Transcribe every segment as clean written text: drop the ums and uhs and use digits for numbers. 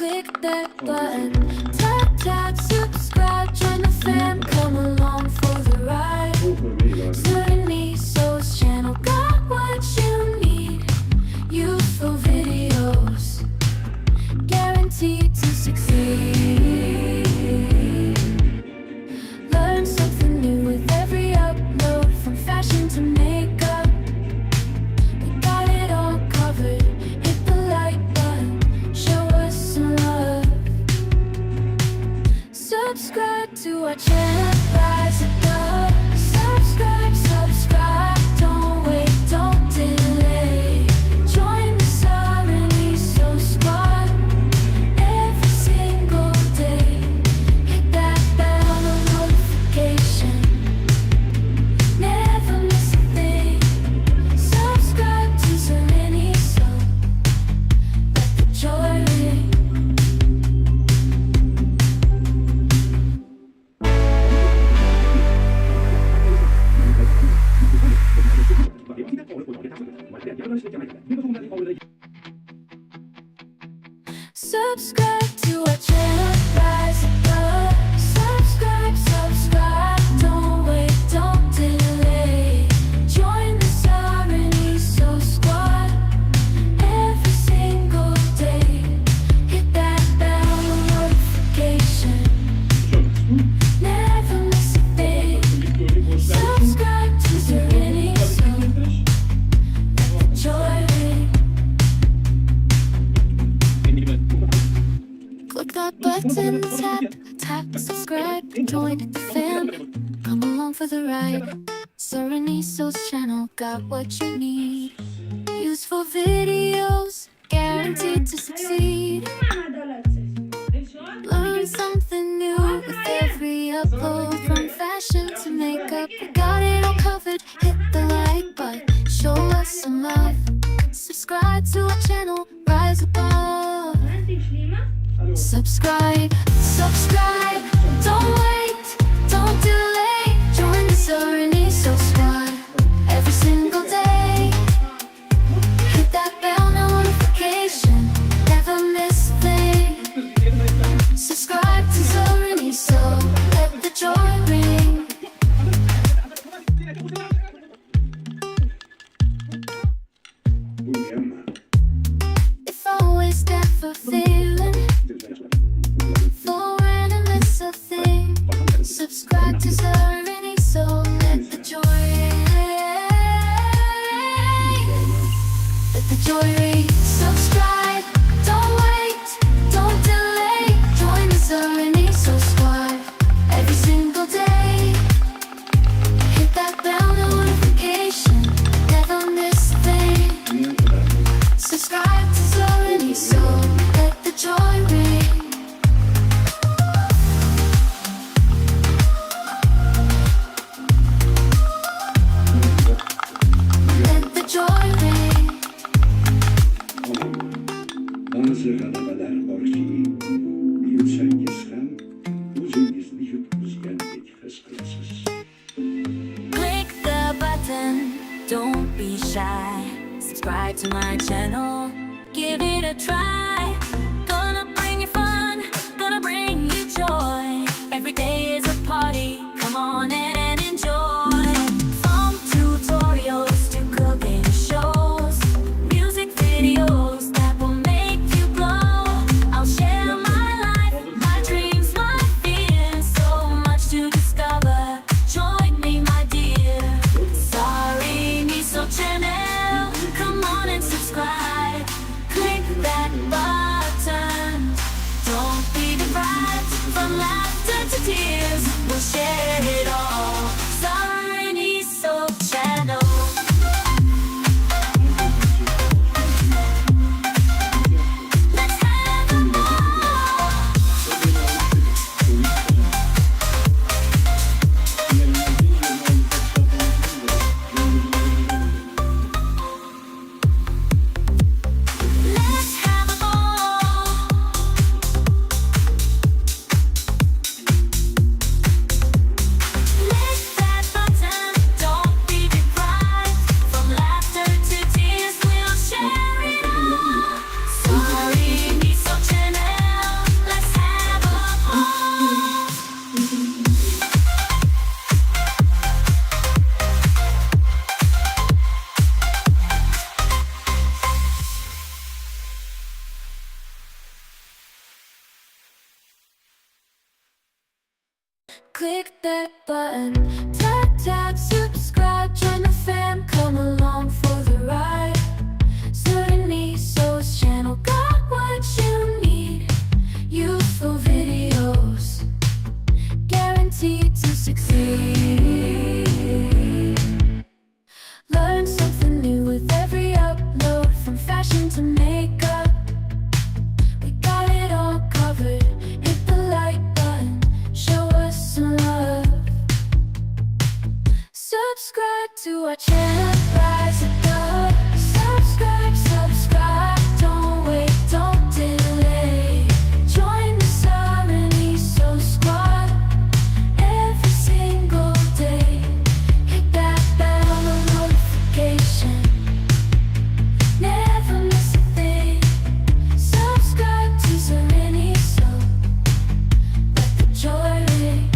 click that button. Tap, tap, subscribe, join the fam, come along for the ride. Suddenly Soul's channel got what you need. Useful videos, guaranteed to succeed. Learn something new with every upload, from fashion to makeup. We got it all covered. Hit the like button, show us some love. Subscribe to our channel, rise above. Subscribe, subscribe, don't wait, don't delay. Join the Serenity Soul Squad every single day. Hit that bell notification, never miss a thing. Subscribe to Serenity Soul, let the joy ring. Subscribe to our channel, rise above. Subscribe, subscribe, don't wait, don't delay. Join the Serenity Soul Squad every single day. Hit that bell notification, never miss a thing. Subscribe to Serenity Soul, let the joy ring. Click that button, tap, tap, subscribe, join the fam, come along for the ride. Serenity Soul's channel got what you need. Useful videos, guaranteed to succeed. Learn something new with every upload, from fashion to makeup. We got it all covered. Hit the like button, show us some love. Subscribe to our channel, rise above. Subscribe, subscribe, don't wait, don't delay. Join the Serenity Soul Squad every single day. Hit that bell notification, never miss a thing. Subscribe to Serenity Soul, let the joy ring. If always never feeling for when I miss a thing, subscribe to Serenity Soul, let the joy ring. Let the joy ring. Subscribe, don't wait, don't delay. Join the Serenity Soul Squad every single day. Hit that bell notification, never miss a thing. Subscribe to Serenity Soul, let the joy ring. Let the joy ring. Bazı galabalar var ki Yüksengizken Uzengizli yüzgen fıskırsız. Click the button, don't be shy. Subscribe to my channel, give it a try. Gonna bring you fun, gonna bring you joy. Every day is a party, come on in and enjoy. From tutorials to cooking shows, music videos that will make you glow. I'll share my life, my dreams, my fears. So much to discover, join me my dear. Sorry, me so channel, come on and subscribe. Click that Click that button, tap tap, subscribe, join the fam, come along for the ride. Certainly So's channel got what you need. Useful videos, guaranteed to succeed. Learn something new with every upload, from fashion to makeup. We got it all covered. Hit the like button, show us some love. Subscribe to our channel, rise above. Subscribe, subscribe, don't wait, don't delay. Join the Serenity So Squad every single day. Hit that bell notification, never miss a thing. Subscribe to Serenity So, let the joy ring.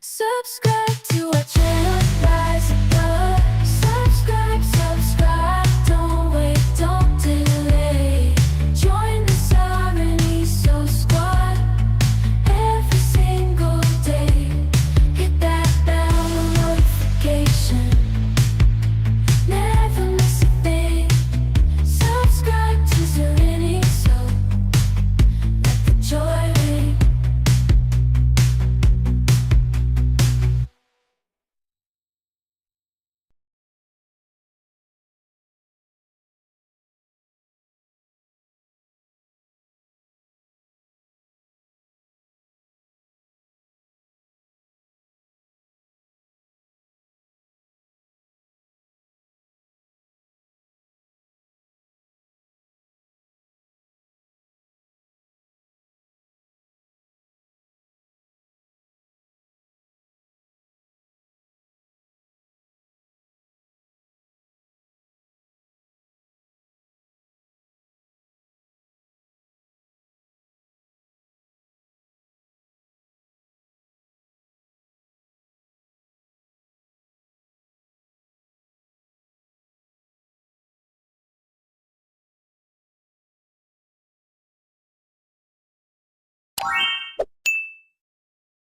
Subscribe to our channel, rise above. Subscribe, subscribe, don't wait, don't delay. Join the Serenity So Squad every single day. Hit that bell notification, never miss a thing. Subscribe to Serenity So, let the joy ring.